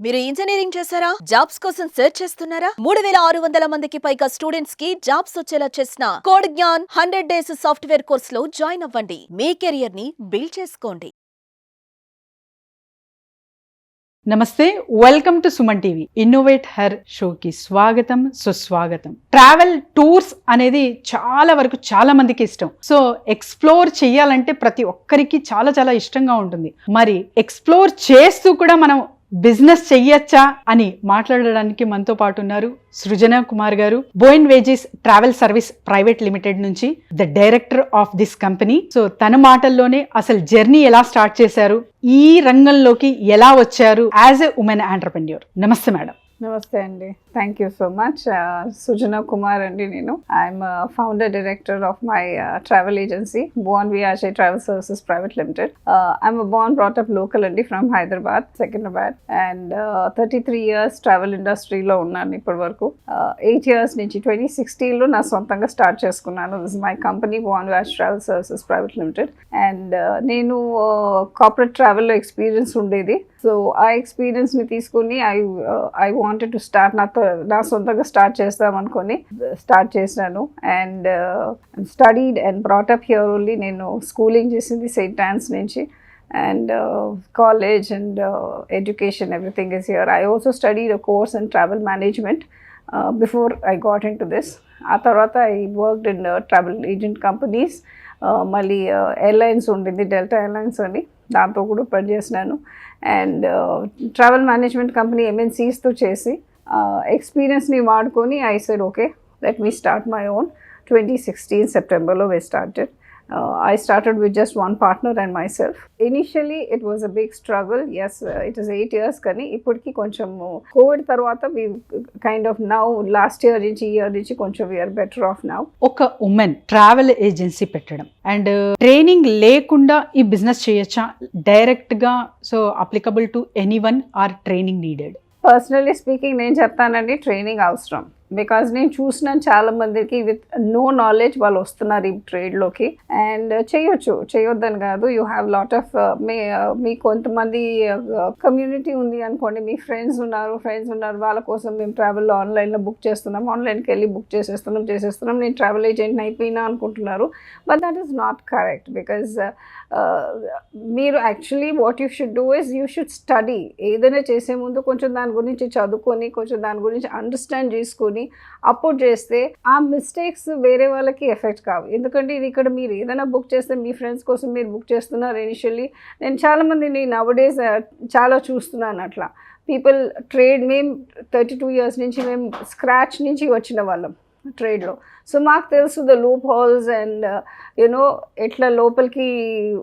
మీరు ఇంజనీరింగ్ చేశారా? జాబ్స్ కోసం సెర్చ్ చేస్తున్నారా? 3600 మందికి పైగా స్టూడెంట్స్ కి జాబ్స్ వచ్చేలా చేసిన code Gyan 100 days software course లో జాయిన్ అవ్వండి. మీ కెరియర్ ని బిల్డ్ చేసుకోండి. నమస్తే, welcome to Suman TV. Innovate her షోకి స్వాగతం, సుస్వాగతం. ట్రావెల్ టూర్స్ అనేది చాలా వరకు చాలా మందికి ఇష్టం. సో ఎక్స్ప్లోర్ చేయాలంటే ప్రతి ఒక్కరికి చాలా చాలా ఇష్టంగా ఉంటుంది. మరి ఎక్స్ప్లోర్ చేస్తూ కూడా మనం బిజినెస్ చెయ్యొచ్చా అని మాట్లాడడానికి మనతో పాటు ఉన్నారు సృజన కుమార్ గారు, bon voyages travel service private limited నుంచి the director of this company. So తన మాటల్లోనే అసలు జర్నీ ఎలా స్టార్ట్ చేశారు, ఈ రంగంలోకి ఎలా వచ్చారు as a woman entrepreneur. Namaste madam. Namaste అండి, thank you so much. Sujana Kumar అండి, నేను I'm founder director of my travel agency bon voyage travel services private limited. I'm born brought up local అండి, from Hyderabad, Secunderabad. And 33 years travel ఇండస్ట్రీలో ఉన్నాను ఇప్పటి వరకు. 8 years నుంచి 2016లో నా సొంతంగా స్టార్ట్ చేసుకున్నాను. This my company bon voyage travel services private limited. And నేను కార్పొరేట్ ట్రావెల్లో ఎక్స్పీరియన్స్ ఉండేది. సో ఆ ఎక్స్పీరియన్స్ని తీసుకుని ఐ వాంటెడ్ టు స్టార్ట్ నా సొంతంగా స్టార్ట్ చేద్దాం అనుకొని స్టార్ట్ చేశాను. And studied and brought up here only. నేను స్కూలింగ్ చేసింది సెయింట్ ఆన్స్ నుంచి, and college and education, everything is here. I also studied a course in travel management before I got into this. ఆ తర్వాత I worked in travel agent companies. మళ్ళీ airlines ఉండింది, delta airlines అని, దాంతో కూడా పనిచేసినాను. And travel management company MNCస్తో చేసి ఎక్స్పీరియన్స్ని వాడుకొని I said okay, let me start my own. 2016 సెప్టెంబర్లో we started. I started with just one partner and myself. Initially it was a big struggle. Yes, it is 8 years కానీ ఇప్పటికి కొంచెం Covid తర్వాత we kind of now last year నుంచి కొంచెం we are better off now. ఒక women travel agency పెట్టడం and training లేకుండా ఈ బిజినెస్ చేయొచ్చా డైరెక్ట్ గా? So applicable to anyone or training needed? Personally speaking నేను చెప్తానండి, ట్రైనింగ్ అవసరం. బికాజ్ నేను చూసినాను చాలా మందికి విత్ నో నాలెడ్జ్ వాళ్ళు వస్తున్నారు ఈ ట్రేడ్లోకి. అండ్ చేయొద్దని కాదు, యూ హ్యావ్ లాట్ ఆఫ్ మీ కొంతమంది కమ్యూనిటీ ఉంది అనుకోండి, మీ ఫ్రెండ్స్ ఉన్నారు, వాళ్ళ కోసం మేము ట్రావెల్లో ఆన్లైన్లో బుక్ చేస్తున్నాం, ఆన్లైన్కి వెళ్ళి బుక్ చేసేస్తున్నాం, నేను ట్రావెల్ ఏజెంట్ని అయిపోయినా అనుకుంటున్నారు. But that is not correct. Because మీరు actually what you should do is you should study. ఏదైనా చేసే ముందు కొంచెం దాని గురించి చదువుకొని, కొంచెం దాని గురించి అండర్స్టాండ్ చేసుకొని అప్పుడు చేస్తే ఆ మిస్టేక్స్ వేరే వాళ్ళకి ఎఫెక్ట్ కావు. ఎందుకంటే ఇది ఇక్కడ మీరు ఏదైనా బుక్ చేస్తే మీ ఫ్రెండ్స్ కోసం మీరు బుక్ చేస్తున్నారు ఇనిషియల్లీ. నేను చాలామందిని నవడేస్ చాలా చూస్తున్నాను అట్లా. పీపుల్ ట్రేడ్, మేము 32 years నుంచి మేము స్క్రాచ్ నుంచి వచ్చిన వాళ్ళం ట్రేడ్లో. సో మాకు తెలుసు the loop holes and you know ఎట్లా లోపలికి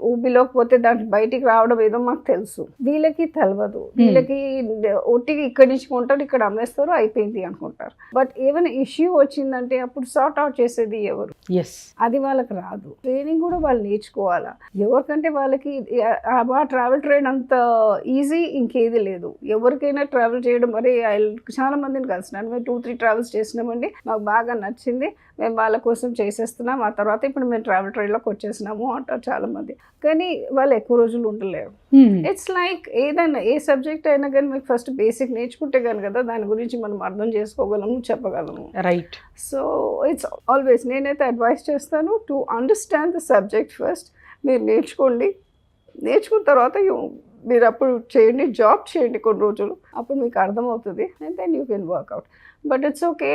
ఊబిలోకపోతే దాంట్లో బయటికి రావడం ఏదో మాకు తెలుసు. వీళ్ళకి తెలియదు. వీళ్ళకి ఒట్టిగా ఇక్కడి నుంచి కొంటారు, ఇక్కడ అమ్మేస్తారు, అయిపోయింది అనుకుంటారు. బట్ ఏమైనా ఇష్యూ వచ్చిందంటే అప్పుడు సార్ట్ అవుట్ చేసేది ఎవరు? అది వాళ్ళకి రాదు. ట్రైనింగ్ కూడా వాళ్ళు నేర్చుకోవాలా. ఎవరికంటే వాళ్ళకి ఆ ట్రావెల్ ట్రైన్ అంత ఈజీ ఇంకేది లేదు. ఎవరికైనా ట్రావెల్ చేయడం, మరి చాలా మందిని కలిసినాను, మేము 2-3 ట్రావెల్స్ చేసినామండి, మాకు బాగా నచ్చింది, మేము వాళ్ళ కోసం చేసేస్తున్నాం, ఆ తర్వాత ఇప్పుడు మేము ట్రావెల్ ట్రైన్లోకి వచ్చేసినాము అంటారు చాలా మంది. కానీ వాళ్ళు ఎక్కువ రోజులు ఉండలేరు. ఇట్స్ లైక్ ఏదైనా ఏ సబ్జెక్ట్ అయినా కానీ మీకు ఫస్ట్ బేసిక్ నేర్చుకుంటే కానీ కదా దాని గురించి మనం అర్థం చేసుకోగలము, చెప్పగలము. రైట్. సో ఇట్స్ ఆల్వేస్ నేనైతే అడ్వైస్ చేస్తాను to understand the subject first. మీరు నేర్చుకున్న తర్వాత మీరు అప్పుడు చేయండి, జాబ్ చేయండి కొన్ని రోజులు, అప్పుడు మీకు అర్థమవుతుంది. And then you can work out. But it's okay,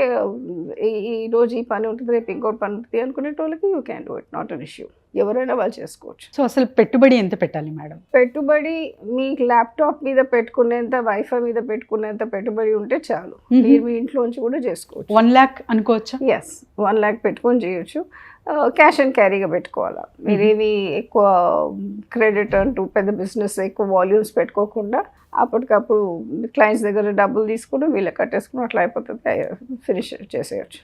ఈరోజు ఈ పని ఉంటుంది, రేపు ఇంకోటి పని ఉంటుంది అనుకునేటోళ్ళకి you can do it, not an issue. ఎవరైనా వాళ్ళు చేసుకోవచ్చు. సో అసలు పెట్టుబడి ఎంత పెట్టాలి మేడం? పెట్టుబడి మీకు ల్యాప్టాప్ మీద పెట్టుకునేంత, వైఫై మీద పెట్టుకునేంత పెట్టుబడి ఉంటే చాలు. మీరు మీ ఇంట్లోంచి కూడా చేసుకోవచ్చు. 1 lakh అనుకోవచ్చా? ఎస్, 1 lakh పెట్టుకొని చేయొచ్చు. క్యాష్ అండ్ క్యారీగా పెట్టుకోవాలా. మీరేమి ఎక్కువ క్రెడిట్ అంటూ పెద్ద బిజినెస్ ఎక్కువ వాల్యూమ్స్ పెట్టుకోకుండా అప్పటికప్పుడు క్లయింట్స్ దగ్గర డబ్బులు తీసుకుని వీళ్ళకి కట్టేసుకుని అట్లా అయిపోతుంది, ఫినిష్ చేసేయచ్చు.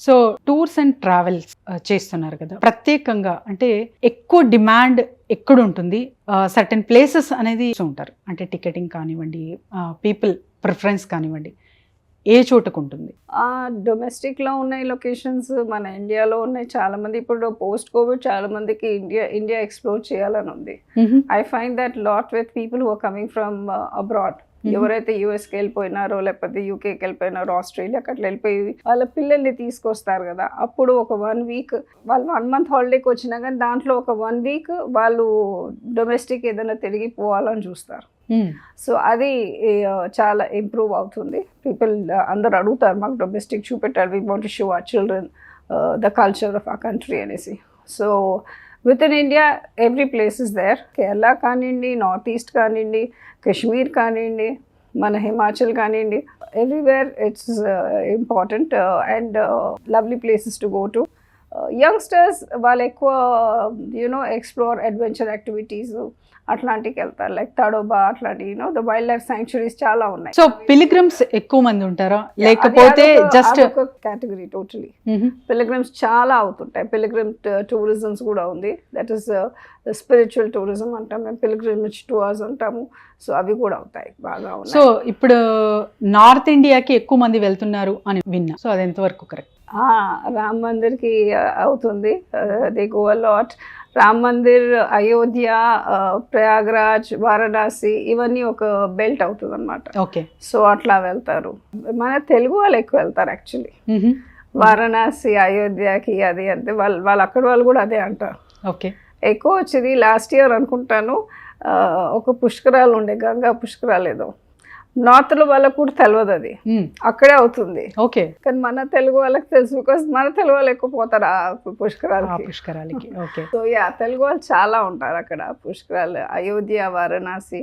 సో టూర్స్ అండ్ ట్రావెల్స్ చేస్తున్నారు కదా, ప్రత్యేకంగా అంటే ఎక్కువ డిమాండ్ ఎక్కడ ఉంటుంది? సర్టెన్ ప్లేసెస్ అనేది ఉంటారు, అంటే టికెటింగ్ కానివ్వండి, పీపుల్ ప్రిఫరెన్స్ కానివ్వండి, ఏ చోటుకు ఉంటుంది? డొమెస్టిక్లో ఉన్నాయి లొకేషన్స్, మన ఇండియాలో ఉన్నాయి చాలా మంది. ఇప్పుడు పోస్ట్ కోవిడ్ చాలా మందికి ఇండియా ఎక్స్ప్లోర్ చేయాలని ఉంది. I find that lot with people who are coming from abroad. ఎవరైతే యూఎస్కి వెళ్ళిపోయినారో లేకపోతే యూకేకి వెళ్ళిపోయినారో ఆస్ట్రేలియాకి అట్లా వెళ్ళిపోయి వాళ్ళ పిల్లల్ని తీసుకొస్తారు కదా, అప్పుడు ఒక 1 వీక్ వాళ్ళు 1 మంత్ హాలిడేకి వచ్చినా కానీ దాంట్లో ఒక 1 వీక్ వాళ్ళు డొమెస్టిక్ ఏదైనా తిరిగి పోవాలని చూస్తారు. సో అది చాలా ఇంప్రూవ్ అవుతుంది. పీపుల్ అందరు అడుగుతారు మాకు డొమెస్టిక్ చూపెట్టారు, we want to show our children the culture of our country అనేసి. So with in India every place is there. Kerala కానివ్వండి, నార్త్ ఈస్ట్ కానివ్వండి, కాశ్మీర్ కానివ్వండి, మన హిమాచల్ కానివ్వండి, everywhere it's important and lovely places to go to. Youngsters వాళ్ళు ఎక్కువ explore adventure activities అట్లాంటికి వెళ్తారు, like Tadoba అట్లాంటి ద వైల్డ్ లైఫ్ శాంక్చురీస్ చాలా ఉన్నాయి. సో పిలిగ్రిమ్స్ ఎక్కువ మంది ఉంటారా లేకపోతే జస్ట్ కేటగిరీ? టోటలీ పిలిగ్రిమ్స్ చాలా అవుతుంటాయి. పిలిగ్రిమ్ టూరిజమ్స్ కూడా ఉంది, దట్ ఈస్ స్పిరిచువల్ టూరిజం అంటాం మేము, పిలిగ్రిమేజ్ టూర్స్ అంటాము. సో అవి కూడా అవుతాయి, బాగా ఉన్నాయి. సో ఇప్పుడు నార్త్ ఇండియాకి ఎక్కువ మంది వెళ్తున్నారు అని విన్నా, సో అది ఎంతవరకు కరెక్ట్? రామ్ మందిర్కి అవుతుంది, they go a lot. Ram Mandir, Ayodhya, Prayagraj, Varanasi ఇవన్నీ ఒక బెల్ట్ అవుతుంది అనమాట. ఓకే. సో అట్లా వెళ్తారు. మన తెలుగు వాళ్ళు ఎక్కువ వెళ్తారు యాక్చువల్లీ వారణాసి, అయోధ్యకి. అది అంతే, వాళ్ళు అక్కడ వాళ్ళు కూడా అదే అంటారు. ఓకే. ఎక్కువ వచ్చింది లాస్ట్ ఇయర్ అనుకుంటాను, ఒక పుష్కరాలు ఉండే, గంగా పుష్కరాలు ఏదో. నార్త్ లో వాళ్ళకు కూడా తెలియదు, అది అక్కడే అవుతుంది. ఓకే. కానీ మన తెలుగు వాళ్ళకి తెలుసు, బికాస్ మన తెలుగు వాళ్ళు ఎక్కువ పోతారు ఆ పుష్కరాలకి. ఓకే. సో తెలుగు వాళ్ళు చాలా ఉంటారు అక్కడ. పుష్కరాలు, అయోధ్య, వారణాసి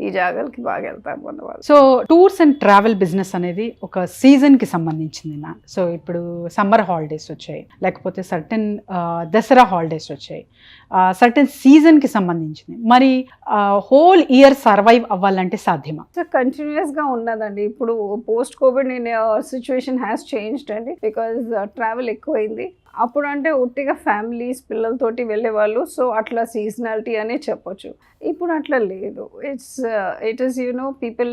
ఈ జాగాలకి బాగా వెళ్తారు మన వాళ్ళు. So tours and travel business అనేది ఒక సీజన్ కి సంబంధించింది మ్యామ్. సో ఇప్పుడు సమ్మర్ హాలిడేస్ వచ్చాయి, లేకపోతే సర్టెన్ దసరా హాలిడేస్ వచ్చాయి, సర్టెన్ సీజన్ కి సంబంధించింది. మరి హోల్ ఇయర్ సర్వైవ్ అవ్వాలంటే సాధ్యమా? సో కంటిన్యూస్ గా ఉన్నదండి. ఇప్పుడు post Covid situation has changed అండి, బికాజ్ ట్రావెల్ ఎక్కువైంది. అప్పుడు అంటే ఒట్టిగా ఫ్యామిలీస్ పిల్లలతోటి వెళ్ళేవాళ్ళు, సో అట్లా సీజనాలిటీ అనే చెప్పొచ్చు. ఇప్పుడు అట్లా లేదు. ఇట్ ఈస్ పీపుల్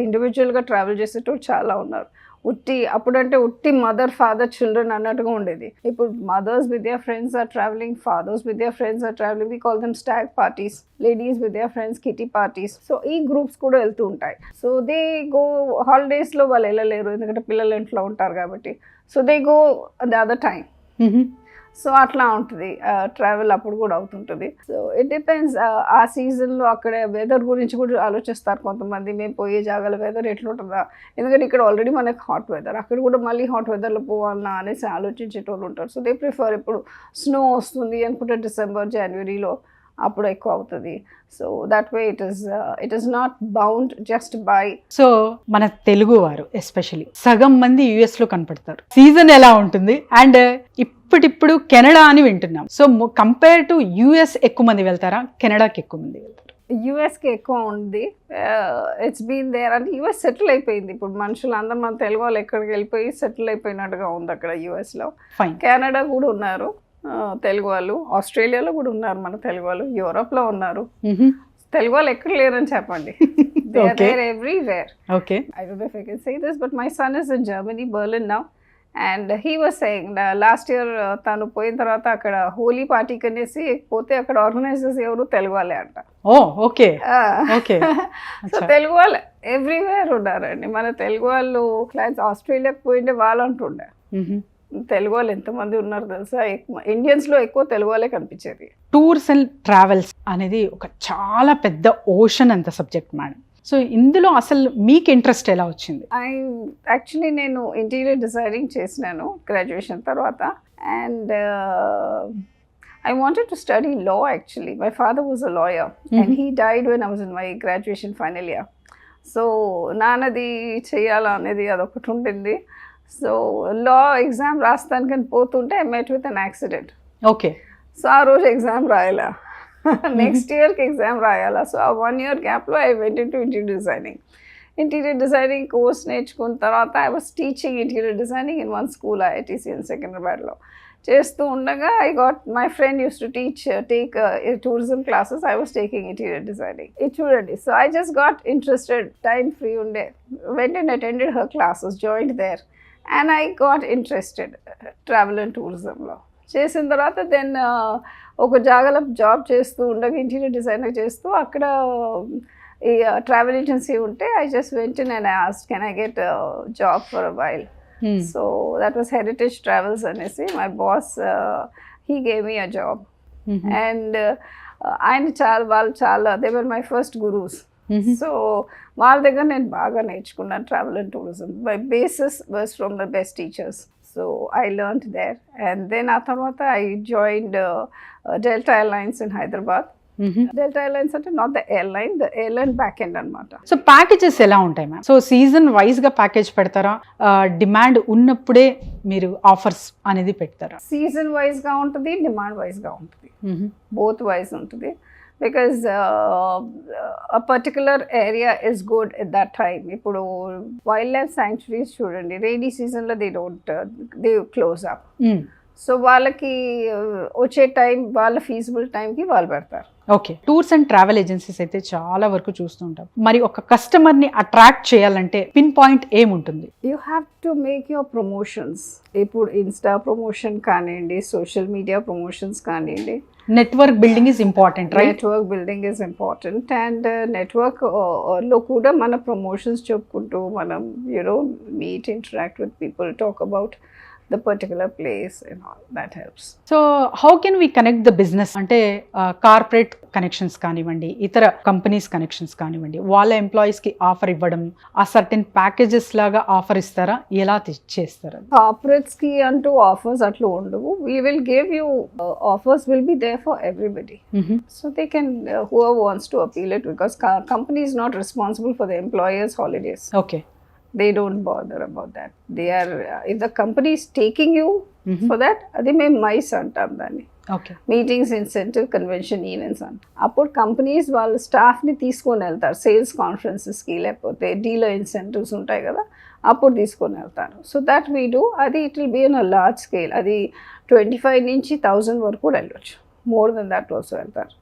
ఇండివిజువల్గా ట్రావెల్ చేసేటోళ్ళు చాలా ఉన్నారు. అప్పుడంటే మదర్ ఫాదర్ చిల్డ్రన్ అన్నట్టుగా ఉండేది. ఇప్పుడు mothers with their friends are travelling, fathers with their friends are travelling. We call them stag parties, ladies with their friends kitty parties. So ఈ groups కూడా వెళ్తూ ఉంటాయి. సో దే గో హాలిడేస్లో వాళ్ళు వెళ్ళలేరు, ఎందుకంటే పిల్లలు ఇంట్లో ఉంటారు కాబట్టి. So they go the other time. So అట్లా ఉంటుంది ట్రావెల్, అప్పుడు కూడా అవుతుంటుంది. So it depends. ఆ సీజన్లో అక్కడ వెదర్ గురించి కూడా ఆలోచిస్తారు కొంతమంది, మేము పోయే జాగాల వెదర్ ఎట్లుంటుందా, ఎందుకంటే ఇక్కడ ఆల్రెడీ మనకి హాట్ వెదర్, అక్కడ కూడా మళ్ళీ హాట్ వెదర్లో పోవాలన్నా అనేసి ఆలోచించేటోళ్ళు ఉంటారు. So they prefer. ఇప్పుడు స్నో వస్తుంది అనుకుంటే డిసెంబర్, జనవరిలో అప్పుడు ఎక్కువ అవుతుంది. So that way it is not bound just by. So మన తెలుగు వారు ఎస్పెషలీ సగం మంది యుఎస్ లో కనపడతారు. సీజన్ ఎలా ఉంటుంది? అండ్ ఇప్పటిప్పుడు కెనడా అని వింటున్నాం. సో కంపేర్ టు యుఎస్ ఎక్కువ మంది వెళ్తారా, కెనడాకి ఎక్కువ మంది వెళ్తారు? యుఎస్కి ఎక్కువ ఉంది. It's been there. అంటే యుఎస్ సెటిల్ అయిపోయింది. ఇప్పుడు మనుషులు అందరూ మన తెలుగు వాళ్ళు ఎక్కడికి వెళ్ళిపోయి సెటిల్ అయిపోయినట్టుగా ఉంది అక్కడ యుఎస్లో. కెనడా కూడా ఉన్నారు తెలుగు వాళ్ళు, ఆస్ట్రేలియాలో కూడా ఉన్నారు మన తెలుగు వాళ్ళు, యూరోప్లో ఉన్నారు. తెలుగు వాళ్ళు ఎక్కడ లేరని చెప్పండి. They are there everywhere. Okay. I don't know if I can say this, but my son is in Germany, Berlin now. And he was saying last year తను పోయిన తర్వాత అక్కడ హోలీ పార్టీ కనేసి పోతే అక్కడ ఆర్గనైజర్స్ ఎవరు తెలుగు వాళ్ళే అంట. ఓ ఓకే ఓకే. సో తెలుగు వాళ్ళు ఎవ్రీవేర్ ఉన్నారండి. మన తెలుగు వాళ్ళు క్లయింట్స్ ఆస్ట్రేలియాకి పోయిండే వాళ్ళు అంటుండే. తెలుగు వాళ్ళు ఎంతమంది ఉన్నారు తెలుసా? ఇండియన్స్లో ఎక్కువ తెలుగు వాళ్ళే కనిపించేది. టూర్స్ అండ్ ట్రావెల్స్ అనేది ఒక చాలా పెద్ద ఓషన్ అంత సబ్జెక్ట్ మేడం. సో ఇందులో అసలు మీకు ఇంట్రెస్ట్ ఎలా వచ్చింది? యాక్చువల్లీ నేను ఇంటీరియర్ డిజైనింగ్ చేసినాను గ్రాడ్యుయేషన్ తర్వాత. And I wanted to study law actually. My father was a lawyer and he died when I was in my graduation final year. So నానది చెయ్యాలా అనేది అదొకటి ఉండింది. సో లా ఎగ్జామ్ రాస్తానికని పోతుంటే I met with an accident. Okay. So ఆ రోజు exam రాయాలా, next ఇయర్కి exam రాయాలా. So ఆ 1 year గ్యాప్లో I went in to interior designing course నేర్చుకున్న తర్వాత I was teaching interior designing in 1 school IITC in Secunderabadలో. చేస్తూ ఉండగా I got my friend use to take tourism classes. I was taking interior designing. ఇది చూడండి. So I just got interested, time free ఉండే, went and attended her classes, joined there and I got interested travel and టూరిజంలో. చేసిన తర్వాత then ఒక జాగాలో job చేస్తూ ఉండగా ఇంటీరియర్ డిజైనర్ చేస్తూ అక్కడ ఈ ట్రావెల్ ఏజెన్సీ ఉంటే I just went in and asked can I get job for a while. So that was heritage travels అనేసి my boss he gave me a job. And ఆయన వాళ్ళు చాలా they were my first gurus. So వాళ్ళ దగ్గర నేను బాగా నేర్చుకున్నాను travel and tourism. My basis was from the best teachers. So I learned there. And then ఆ తర్వాత I joined Delta airlines in Hyderabad. Delta airlines అంటే not the airline back end అనమాట. So packages ఎలా ఉంటాయి మ్యామ్? సో సీజన్ వైజ్ గా package పెడతారా, demand ఉన్నప్పుడే మీరు ఆఫర్స్ అనేది పెడతారా? సీజన్ వైజ్ గా ఉంటుంది, డిమాండ్ వైజ్ గా ఉంటుంది, బోత్ వైజ్ ఉంటుంది. Because a particular area is good at that time. ఇప్పుడు వైల్డ్ లైఫ్ శాంక్చురీస్ చూడండి, రైనీ సీజన్లో దే క్లోజ్ అప్. సో వాళ్ళకి వచ్చే టైం వాళ్ళ ఫీజిబుల్ టైంకి వాళ్ళు పెడతారు. Okay, tours and travel agencies అయితే చాలా వరకు చూస్తుంటాం. మరి ఒక కస్టమర్ని అట్రాక్ట్ చేయాలంటే పిన్ పాయింట్ ఏముంటుంది? You have to make your promotions. ఇప్పుడు ఇన్స్టా ప్రమోషన్ కానివ్వండి, సోషల్ మీడియా ప్రమోషన్స్ కానివ్వండి. Network building is important, right? Network building is important. And network లో కూడా మన ప్రమోషన్స్ చెప్పుకుంటూ మనం meet, interact with people, talk about the particular place and all that helps. So how can we connect the business? అంటే corporate connections కానివ్వండి, ఇతర companies connections కానివ్వండి, వాళ్ళ ఎంప్లాయీస్కి ఆఫర్ ఇవ్వడం, ఆ సర్టెన్ ప్యాకేజెస్ లాగా ఆఫర్ ఇస్తారా, ఎలా చేస్తారా? కార్పొరేట్స్కి అంటూ ఆఫర్స్ అట్లా ఉండవు. We will give you offers, will be there for everybody. So they can whoever wants to appeal it, because company is not responsible for the employers' holidays. Okay. They don't bother about that. They are if the company is taking you for that, అది మేము mice అంటాం దాన్ని. Okay, meetings, incentive, convention events అంట. అప్పుడు companies వాళ్ళ స్టాఫ్ని తీసుకొని వెళ్తారు సేల్స్ కాన్ఫరెన్సెస్కి, లేకపోతే డీలర్ ఇన్సెంటివ్స్ ఉంటాయి కదా, అప్పుడు తీసుకొని వెళ్తారు. So that we do. అది it will be on a large scale. అది 25 నుంచి 1000 వరకు కూడా వెళ్ళొచ్చు. మోర్ దెన్ దట్ ఆల్సో వెళ్తారు.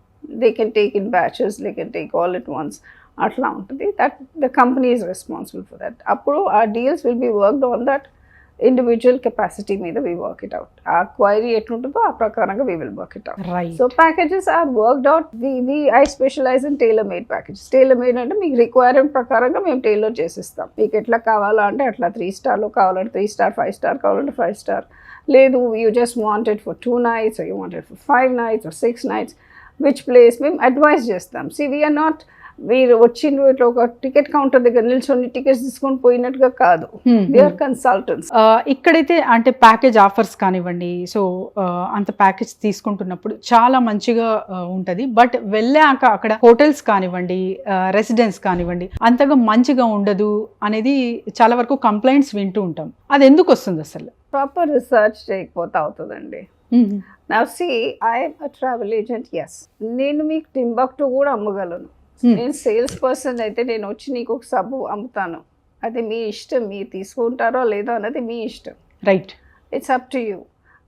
They can take in batches, they can take all at once. అట్లా ఉంటుంది. That the company is responsible for that. అప్పుడు ఆ deals will be worked on that individual capacity మీద వీ వర్క్ ఇట్ అవుట్. ఆ query ఎట్లుంటుందో ఆ ప్రకారంగా we will work it out. So packages are worked out. I specialize in tailor made packages. Tailor made అంటే మీకు requirement ప్రకారంగా మేము tailor చేసిస్తాం. మీకు ఎట్లా కావాలా అంటే అట్లా 3 స్టార్లో కావాలంటే 3 స్టార్, 5 స్టార్ కావాలంటే 5 స్టార్. లేదు, you just wanted for 2 nights, or you wanted for 5 nights or 6 nights, which place మేము అడ్వైజ్ చేస్తాం. సి వీఆర్ నాట్ మీరు వచ్చిండ్రు ఇట్లా ఒక టికెట్ కౌంటర్ దగ్గర నిల్చొని టికెట్స్ తీసుకొని పోయినట్టుగా కాదు. They are consultants. ఇక్కడైతే అంటే ప్యాకేజ్ ఆఫర్స్ కానివ్వండి, సో అంత ప్యాకేజ్ తీసుకుంటున్నప్పుడు చాలా మంచిగా ఉంటుంది. బట్ వెళ్ళాక అక్కడ హోటల్స్ కానివ్వండి, రెసిడెన్స్ కానివ్వండి, అంతగా మంచిగా ఉండదు అనేది చాలా వరకు కంప్లైంట్స్ వింటూ ఉంటాం. అది ఎందుకు వస్తుంది అసలు? ప్రాపర్ రీసెర్చ్ చేయకపోతే అవుతుందండి. Now see, I am a travel agent, yes. నేను మీకు టింబక్టు కూడా అమ్మగలను. నేను సేల్స్ పర్సన్ అయితే నేను వచ్చి నీకు ఒక సబ్బు అమ్ముతాను. అది మీ ఇష్టం, మీరు తీసుకుంటారో లేదో అన్నది మీ ఇష్టం. Right, it's up to you.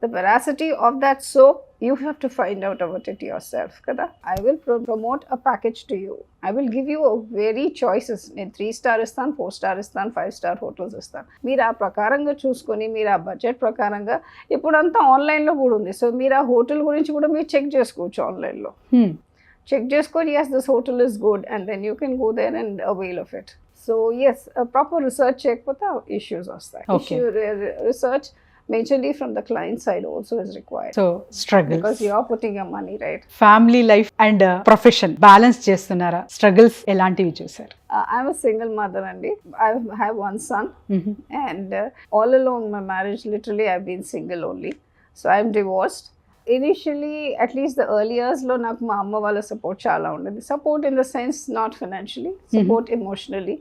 The veracity of that soap you have to find out about it yourself కదా. I will promote a package to you. I will give you very choices. నేను 3 star ఇస్తాను, 4 star ఇస్తాను, 5 star hotels ఇస్తాను. మీరు ఆ ప్రకారంగా చూసుకొని, మీరు ఆ బడ్జెట్ ప్రకారంగా, ఇప్పుడంతా ఆన్లైన్లో కూడా ఉంది. సో మీరు ఆ హోటల్ గురించి కూడా మీరు చెక్ చేసుకోవచ్చు ఆన్లైన్లో. చెక్ చేసుకొని yes, this hotel is good, and then you can go there and avail of it. So yes, a proper research చేయకపోతే issues వస్తాయి. Research majorly from the client side also is required. So struggles, because you are putting your money, right? Family life and profession balance చేస్తున్నారా? Struggles ఎలాంటివి చూసారు? I'm a single mother అండి. I have one son, and all along my marriage literally I've been single only. So I'm divorced. Initially, at least the early years లో నాకు మా అమ్మ వాళ్ళ support చాలా ఉండేది. Support in the sense not financially, support emotionally.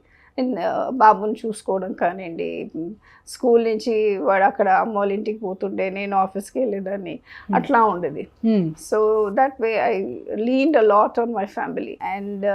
బాబుని చూసుకోవడం కానివ్వండి, స్కూల్ నుంచి వాడు అక్కడ అమ్మ వాళ్ళ ఇంటికి పోతుండే, నేను ఆఫీస్కి వెళ్ళేదాన్ని, అట్లా ఉండేది. So that way I leaned a lot on my family. And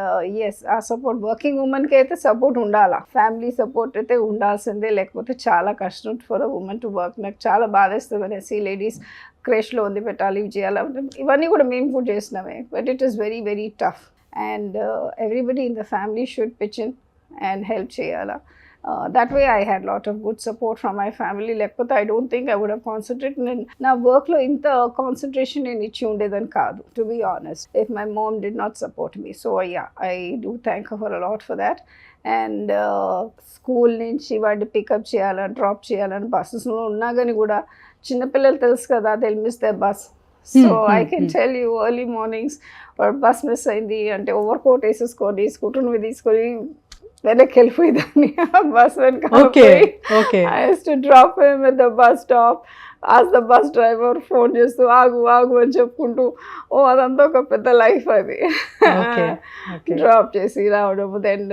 yes, ఆ సపోర్ట్ వర్కింగ్ ఉమెన్కి అయితే సపోర్ట్ ఉండాలా, ఫ్యామిలీ సపోర్ట్ అయితే ఉండాల్సిందే, లేకపోతే చాలా కష్టం for a women to work. నాకు చాలా బాధేస్తుంది అనేసి లేడీస్ క్రేష్లో వదిలి పెట్టాలి, ఇవి చేయాలి, ఇవన్నీ కూడా మేము కూడా చేసినామే. But it is very very tough, and everybody in the family should pitch in and help cheyala. That way I had lot of good support from my family. Lekapothe I don't think I would have concentrated in na work lo inta concentration in ichi undedan kaadu, to be honest, if my mom did not support me. So yeah, I do thank her a lot for that. And school nunchi vaadi pick-up cheyala, drop cheyala, buses lo unna gani kuda chinna pillalu telusu kada, they'll miss their bus. So I can tell you early mornings or bus miss అయింది అంటే over coat వేసేసుకొని scooter మీద తీసుకొని వెనక్కి వెళ్ళిపోయేదాన్ని bus Okay. I used to drop him at the bus stop, ask the bus driver, phone చేస్తూ ఆగు ఆగు అని చెప్పుకుంటూ అదంతా ఒక పెద్ద లైఫ్ అది. Okay. డ్రాప్ చేసి రావడం, దెన్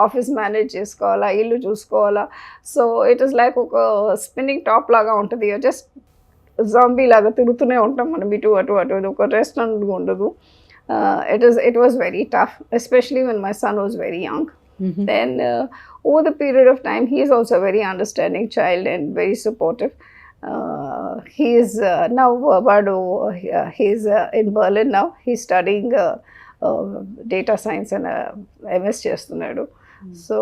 ఆఫీస్ మేనేజ్ చేసుకోవాలా, ఇల్లు చూసుకోవాలా. సో ఇట్ ఇస్ లైక్ ఒక స్పిన్నింగ్ టాప్ లాగా ఉంటుంది. జస్ట్ జాంబీ లాగా తిరుగుతూనే ఉంటాం మనం ఇటు అటు అటు, ఒక రెస్ట్ అనేది ఉండదు. It was very tough, especially when my son was very young. Then over the period of time, he is also a very understanding child and very supportive. He is now he is in Berlin now. He's studying data science and MS చేస్తున్నాడు. So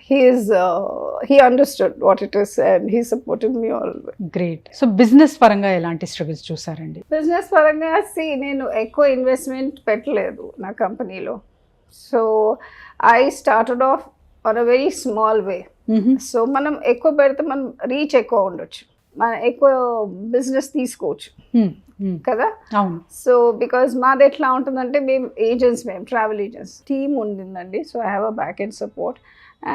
he understood what it is and he supported me always. Great. So business పరంగా ఎలాంటి struggles చూసారండి? Business పరంగా నేను ఎక్కువ investment పెట్టలేదు నా కంపెనీలో. So I started off on a very small way. So మనం ఎక్కువ పెడితే మనం రీచ్ ఎక్కువ ఉండొచ్చు, మనం ఎక్కువ బిజినెస్ తీసుకోవచ్చు కదా. అవును. సో బికాజ్ మాది ఎట్లా ఉంటుందంటే మేము ట్రావెల్ ఏజెంట్స్ టీమ్ ఉండిందండి. So I have a back end support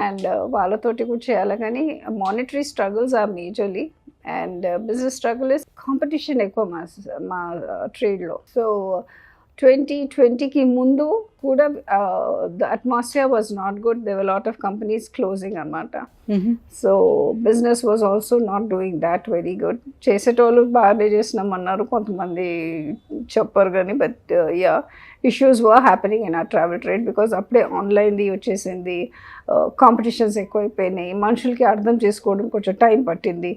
and వాళ్ళతోటి కూడా చేయాలి. కానీ monetary struggles are majorly and business struggle is competition ఎక్కువ మా ట్రేడ్లో. సో 2020కి ముందు కూడా the atmosphere was not good. There were a lot of companies closing అన్నమాట. So business was also not doing that very good. చేసేటోళ్ళు బాగానే చేసినామన్నారు, కొంతమంది చెప్పరు కానీ. But yeah, issues were happening in ఆ ట్రావెల్ ట్రేడ్ బికాజ్ అప్పుడే ఆన్లైన్ది వచ్చేసింది, కాంపిటీషన్స్ ఎక్కువైపోయినాయి, మనుషులకి అర్థం చేసుకోవడం కొంచెం టైం పట్టింది.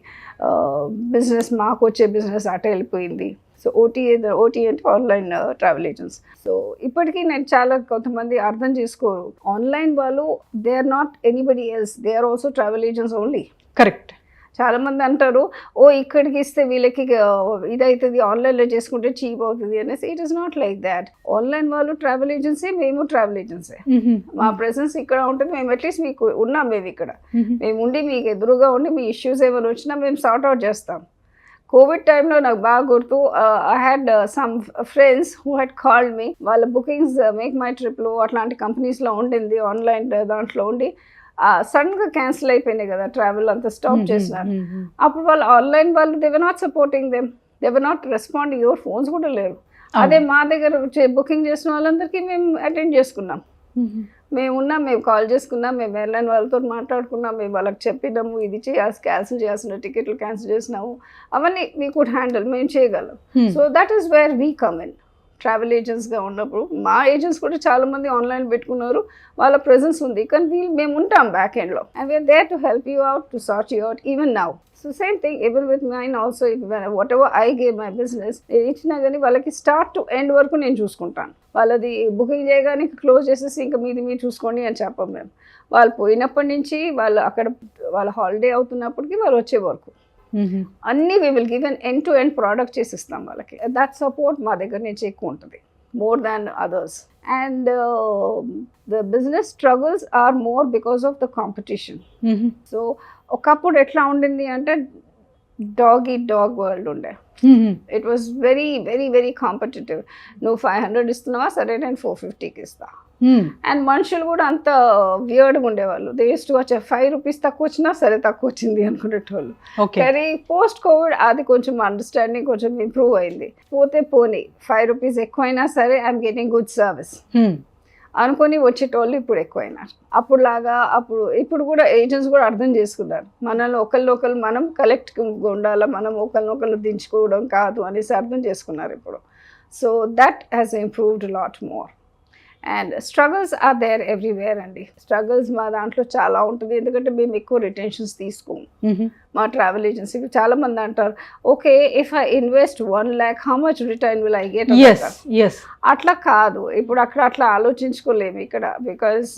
బిజినెస్ మాకు వచ్చే బిజినెస్ అటే వెళ్ళిపోయింది. సో ఓటీ అంటే ఆన్లైన్ ట్రావెల్ ఏజెంట్స్. సో ఇప్పటికీ నేను చాలా కొంతమంది అర్థం చేసుకోరు. ఆన్లైన్ వాళ్ళు they are not anybody else, they are also travel agents only. Correct. చాలామంది అంటారు ఇక్కడికి ఇస్తే వీళ్ళకి ఇదవుతుంది, ఆన్లైన్లో చేసుకుంటే చీప్ అవుతుంది అనేసి. It is not like that. Online వాళ్ళు ట్రావెల్ ఏజెన్సీ, మేము ట్రావెల్ ఏజెన్సీ. మా ప్రెసెన్స్ ఇక్కడ ఉంటుంది. మేము అట్లీస్ట్ మీకు ఉన్నాం, మేము ఇక్కడ మేము ఉండి మీకు ఎదురుగా ఉండి మీ ఇష్యూస్ ఏమైనా వచ్చినా మేము సార్ట్ అవుట్ చేస్తాం. కోవిడ్ టైంలో నాకు బాగా గుర్తు, I had some friends who had called me. వాళ్ళ బుకింగ్స్ మేక్ మై ట్రిప్లో అట్లాంటి కంపెనీస్లో ఉండింది, ఆన్లైన్ దాంట్లో ఉండి సడన్గా క్యాన్సిల్ అయిపోయినాయి కదా, ట్రావెల్ అంతా స్టాప్ చేసినారు. అప్పుడు వాళ్ళు ఆన్లైన్ వాళ్ళు they were not supporting them, they were not responding. Your phones కూడా లేరు. అదే మా దగ్గర బుకింగ్ చేసిన వాళ్ళందరికీ మేము అటెండ్ చేసుకున్నాం. మేమున్నాం, మేము కాల్ చేసుకున్నాం, మేము ఎయిర్లైన్ వాళ్ళతో మాట్లాడుకున్నాం, మేము వాళ్ళకి చెప్పినాము ఇది క్యాన్సిల్ చేయాల్సిన టికెట్లు క్యాన్సిల్ చేసినాము, అవన్నీ వీ కుడ్ హ్యాండిల్, మేము చేయగలం. So that is where we come in. Travel ఏజెంట్స్గా ఉన్నప్పుడు మా ఏజెంట్స్ కూడా చాలామంది ఆన్లైన్ పెట్టుకున్నారు, వాళ్ళ ప్రెజెన్స్ ఉంది, కానీ మేము ఉంటాం బ్యాక్ ఎండ్లో and we're there to help you out, to sort you out even now. So same thing even with mine also, whatever I gave my business, ఇచ్చినా కానీ వాళ్ళకి స్టార్ట్ టు ఎండ్ వరకు నేను చూసుకుంటాను. వాళ్ళది బుకింగ్ చేయగానే క్లోజ్ చేసేసి ఇంకా మీరు చూసుకోండి అని చెప్పం మేము. వాళ్ళు పోయినప్పటి నుంచి వాళ్ళు అక్కడ వాళ్ళ హాలిడే అవుతున్నప్పటికీ వాళ్ళు వచ్చే వరకు అన్నీ we will give an end to end product చేసిస్తాం వాళ్ళకి. దట్ సపోర్ట్ మా దగ్గర నుంచి ఎక్కువ ఉంటుంది, more than others. And the business struggles are more because of the competition. So ఒకప్పుడు ఎట్లా ఉండింది అంటే డాగ్ ఈట్ డాగ్ వరల్డ్ ఉండే. It was very very very competitive. నువ్వు 500 ఇస్తున్నావా, సరే నేను 450కి ఇస్తా. అండ్ మనుషులు కూడా అంత వియర్డ్గా ఉండేవాళ్ళు. దే యూస్ టు వచ్చే 5 రూపీస్ తక్కువ వచ్చినా సరే తక్కువ వచ్చింది అనుకునేటోళ్ళు. కానీ పోస్ట్ కోవిడ్ అది కొంచెం అండర్స్టాండింగ్ కొంచెం ఇంప్రూవ్ అయింది. పోనీ 5 రూపీస్ ఎక్కువైనా సరే ఐఎమ్ గెటింగ్ గుడ్ సర్వీస్ అనుకొని వచ్చేటోళ్ళు ఇప్పుడు ఎక్కువైనారు. ఇప్పుడు కూడా ఏజెంట్స్ కూడా అర్థం చేసుకున్నారు, మనల్ని ఒకళ్ళు మనం కలెక్ట్ ఉండాలా, మనం ఒకళ్ళు దించుకోవడం కాదు అనేసి అర్థం చేసుకున్నారు ఇప్పుడు. So that has improved lot more. And struggles are there everywhere అండి. స్ట్రగుల్స్ మా దాంట్లో చాలా ఉంటుంది, ఎందుకంటే మేము ఎక్కువ రిటెన్షన్స్ తీసుకోము. మా ట్రావెల్ ఏజెన్సీకి చాలా మంది అంటారు, okay if I invest 1 lakh how much return will I get? అట్లా కాదు, ఇప్పుడు అక్కడ అట్లా ఆలోచించుకోలేము ఇక్కడ, because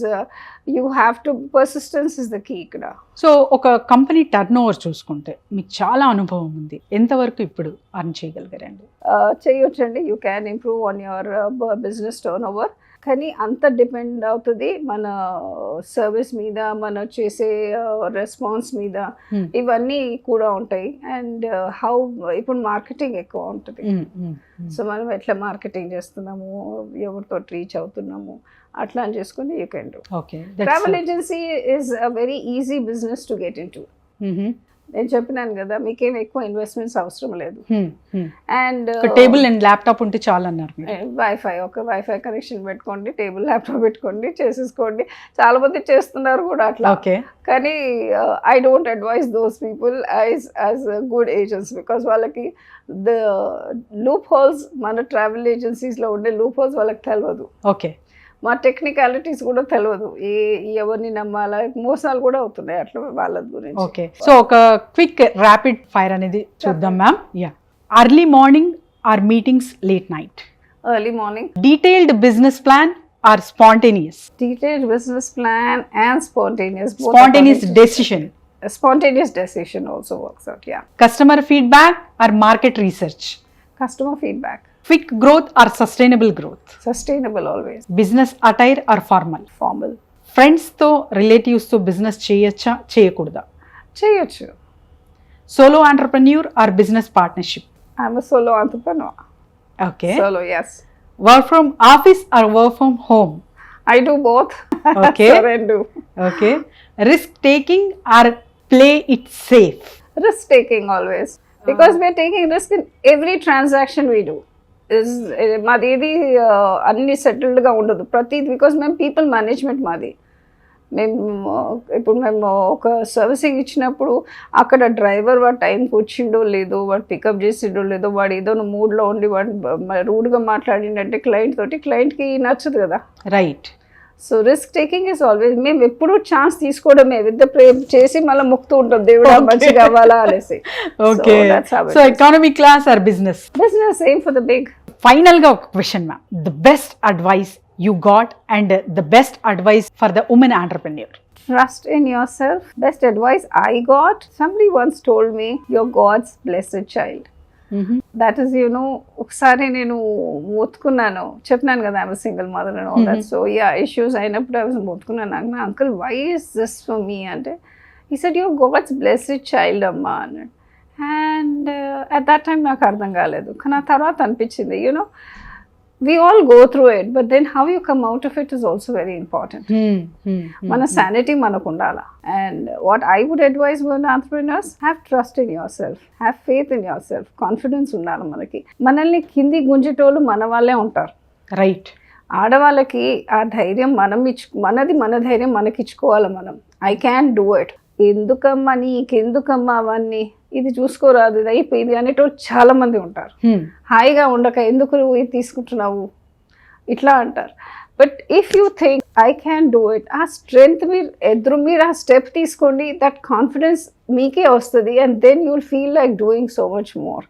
you have to persistence is the key ఇక్కడ. సో ఒక కంపెనీ టర్న్ ఓవర్ చూసుకుంటే మీకు చాలా అనుభవం ఉంది, ఎంతవరకు ఇప్పుడు అర్న్ చేయగలిగారండి? చేయొచ్చండి, you can improve on your business turn over. కానీ అంత డిపెండ్ అవుతుంది మన సర్వీస్ మీద, మన చేసే రెస్పాన్స్ మీద, ఇవన్నీ కూడా ఉంటాయి. అండ్ హౌ ఇప్పుడు మార్కెటింగ్ ఎక్కువ ఉంటుంది, సో మనం ఎట్లా మార్కెటింగ్ చేస్తున్నాము, ఎవరితో రీచ్ అవుతున్నాము, అట్లా అని చేసుకుని you can do. Travel agency is a very easy business to get in to. నేను చెప్పినాను కదా, మీకేం ఎక్కువ ఇన్వెస్ట్మెంట్స్ అవసరం లేదు. అండ్ టేబుల్ అండ్ ల్యాప్టాప్ ఉంటే చాలు అన్నారు. వైఫై కనెక్షన్ పెట్టుకోండి, టేబుల్ ల్యాప్టాప్ పెట్టుకోండి, చేసేసుకోండి. చాలా మంది చేస్తున్నారు కూడా అట్లా. కానీ I don't advise those people as good agents, because వాళ్ళకి ద లూప్ హోల్స్, మన ట్రావెల్ ఏజెన్సీస్లో ఉండే లూప్ హోల్స్ వాళ్ళకి తెలియదు. ఓకే, మా టెక్నికాలిటీస్ కూడా తెలియదు, ఎవరిని నమ్మాలా, మోసాలు కూడా అవుతున్నాయి అట్లా వాళ్ళ గురించి. ఓకే, సో ఒక క్విక్ ర్యాపిడ్ ఫైర్ అనేది చూద్దాం ma'am. Early morning or meetings late night? Early morning. Detailed business plan or spontaneous? Detailed business plan and spontaneous. Spontaneous decision also works out, yeah. Customer feedback or market research? Customer feedback. Quick growth or sustainable growth? Sustainable always. Business attire or formal? Formal. Friends తో relatives తో business చేయొచ్చా చేయకూడదా? చేయొచ్చు. Solo entrepreneur or business partnership? I'm a solo entrepreneur. Okay. Solo, yes. Work from office or work from home? I do both. Okay. Do. Okay. Risk taking or play it safe? Risk taking always, because we're taking risk in every transaction we do. మాది ఏది అన్ని సెటిల్డ్గా ఉండదు ప్రతిది, because మేము people management మాది. ఇప్పుడు మేము ఒక సర్వీసింగ్ ఇచ్చినప్పుడు అక్కడ డ్రైవర్ వాడు టైంకి వచ్చిండో లేదో, వాడు పికప్ చేసిండో లేదో, వాడు ఏదో మూడ్లో ఉండి వాడు రూడ్గా మాట్లాడిండంటే క్లయింట్కి నచ్చదు కదా. Right. So risk taking is always, మేము ఎప్పుడు ఛాన్స్ తీసుకోవడమే, విత్ ప్రేమ్ చేసి మళ్ళీ ముక్తూ ఉంటాం, దేవుడా మంచిగా అవ్వాలా అనేసి. Okay, so economy class or business? Business, aim for the big. Final గా ఒక question ma'am, the best advice you got and the best advice for the woman entrepreneur? Trust in yourself. Best advice I got, somebody once told me, you're God's blessed child. That is, you know, ఒకసారి నేను మొత్తుకున్నాను, చెప్పినాను కదా, I'm single mother and all that. So issues అయినప్పుడు I was మొత్తుకున్నాను, నాకు uncle why is this for me అంటే, he said you're God's blessed child అమ్మా అన్నాడు. అండ్ అట్ దట్ టైం నాకు అర్థం కాలేదు, కానీ ఆ తర్వాత అనిపించింది, you know we all go through it, but then how you come out of it is also very important. Mana sanity manaku undala. And what I would advise women entrepreneurs, have trust in yourself, have faith in yourself, confidence undala manaki. Manalni kindi gunjetolu mana valle untaru. Right. ఆడవాళ్ళకి ఆ ధైర్యం మనది మన ధైర్యం మనకిచ్చుకోవాలి మనం. I can do it, ఎందుకమ్మా నీకెందుకమ్మా అవన్నీ, ఇది చూసుకోరాదు, ఇది అయిపోయింది అనేటోళ్ళు చాలా మంది ఉంటారు. హాయిగా ఉండక ఎందుకు నువ్వు ఇది తీసుకుంటున్నావు ఇట్లా అంటారు. But if you think I can do it, ఆ స్ట్రెంగ్త్ మీరు ఆ స్టెప్ తీసుకోండి, దట్ కాన్ఫిడెన్స్ మీకే వస్తుంది. And then you will feel like doing so much more.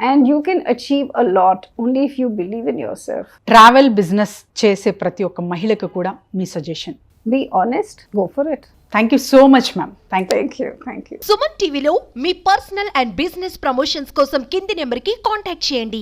And you can achieve a lot only if you believe in yourself. Travel business చేసే ప్రతి ఒక్క మహిళకు కూడా మీ suggestion? Be honest, go for it. Thank you so much ma'am. Thank you. Suman టీవీలో మీ personal and business promotions కోసం కింది నెంబర్కి contact చేయండి.